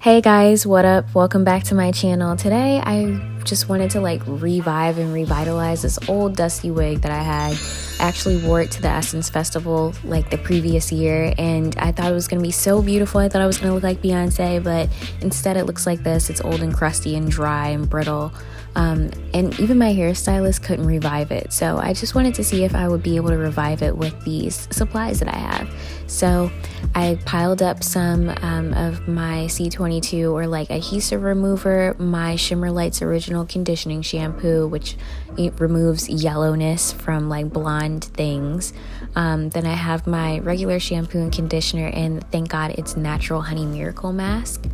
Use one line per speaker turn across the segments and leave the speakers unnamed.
Hey guys, what up? Welcome back to my channel. Today I just wanted to revive and revitalize this old dusty wig that I had. I actually wore it to the Essence Festival the previous year and I thought it was going to be so beautiful. I thought I was going to look like Beyonce, but instead it looks like this. It's old and crusty and dry and brittle. And even my hairstylist couldn't revive it. So I just wanted to see if I would be able to revive it with these supplies that I have. So I piled up some of my C22 or adhesive remover, my Shimmer Lights original conditioning shampoo, which it removes yellowness from blonde things. Then I have my regular shampoo and conditioner, and thank God it's natural honey miracle mask,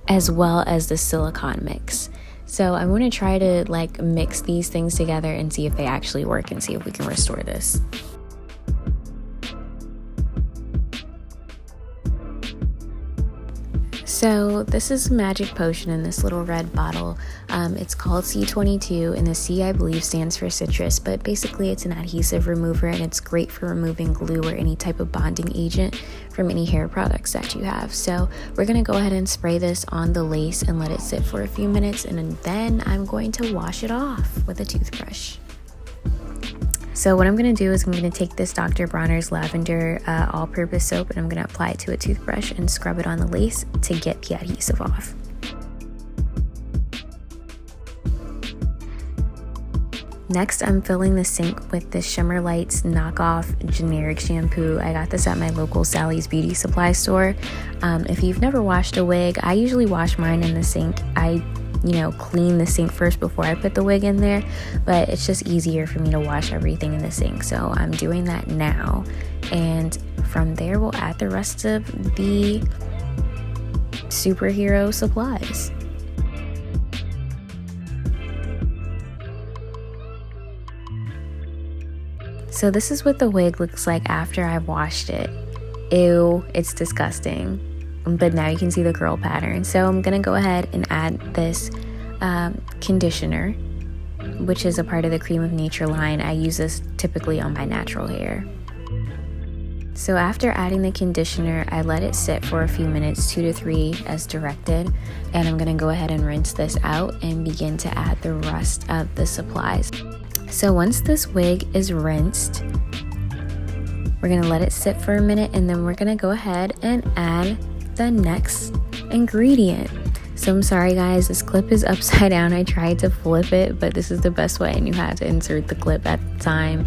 as well as the silicone mix. So I want to try to mix these things together and see if they actually work and see if we can restore this. So this is a magic potion in this little red bottle. It's called C22, and the C I believe stands for citrus, but basically it's an adhesive remover and it's great for removing glue or any type of bonding agent from any hair products that you have. So we're going to go ahead and spray this on the lace and let it sit for a few minutes, and then I'm going to wash it off with a toothbrush. So what I'm going to do is I'm going to take this Dr. Bronner's Lavender all-purpose soap, and I'm going to apply it to a toothbrush and scrub it on the lace to get the adhesive off. Next, I'm filling the sink with this Shimmer Lights knockoff generic shampoo. I got this at my local Sally's Beauty Supply store. If you've never washed a wig, I usually wash mine in the sink. I clean the sink first before I put the wig in there, but it's just easier for me to wash everything in the sink, so I'm doing that now. And from there we'll add the rest of the superhero supplies. So this is what the wig looks like after I've washed it. Ew, it's disgusting. But now you can see the curl pattern. So I'm gonna go ahead and add this conditioner, which is a part of the Creme of Nature line. I use this typically on my natural hair. So after adding the conditioner, I let it sit for a few minutes, 2 to 3 as directed, and I'm gonna go ahead and rinse this out and begin to add the rest of the supplies. So once this wig is rinsed, we're gonna let it sit for a minute, and then we're gonna go ahead and add the next ingredient. So I'm sorry guys, this clip is upside down. I tried to flip it, but this is the best way I knew how to insert the clip at the time.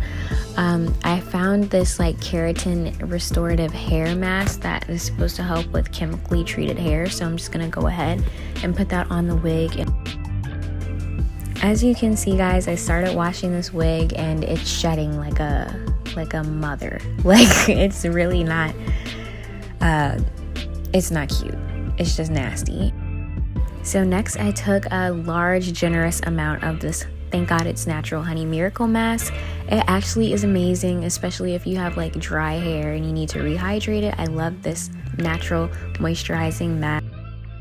I found this keratin restorative hair mask that is supposed to help with chemically treated hair, so I'm just gonna go ahead and put that on the wig. As you can see guys, I started washing this wig and it's shedding like a mother. It's really not it's not cute. It's just nasty. So next I took a large generous amount of this thank God it's natural honey miracle mask. It actually is amazing, especially if you have dry hair and you need to rehydrate it. I love this natural moisturizing mask.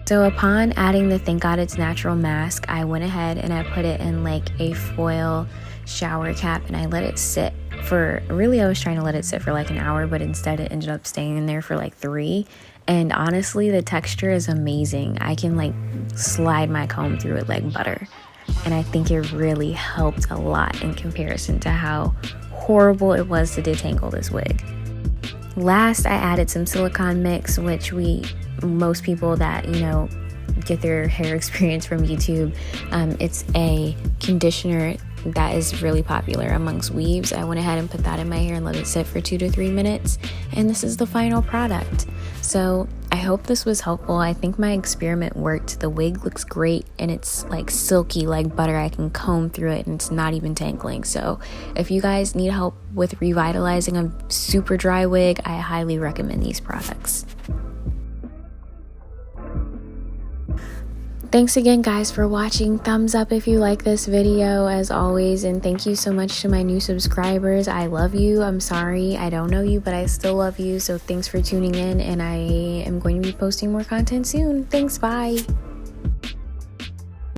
So upon adding the thank God it's natural mask, I went ahead and I put it in a foil shower cap and I let it sit for, really I was trying to let it sit for an hour, but instead it ended up staying in there for 3. And honestly, the texture is amazing. I can slide my comb through it like butter. And I think it really helped a lot in comparison to how horrible it was to detangle this wig. Last, I added some silicone mix, which most people that, get their hair experience from YouTube, it's a conditioner that is really popular amongst weaves. I went ahead and put that in my hair and let it sit for 2 to 3 minutes, and this is the final product. So I hope this was helpful. I think my experiment worked. The wig looks great and it's silky like butter. I can comb through it and it's not even tangling. So if you guys need help with revitalizing a super dry wig, I highly recommend these products. Thanks again guys for watching. Thumbs up if you like this video as always, and thank you so much to my new subscribers. I love you. I'm sorry I don't know you, but I still love you. So thanks for tuning in, and I am going to be posting more content soon. Thanks, bye.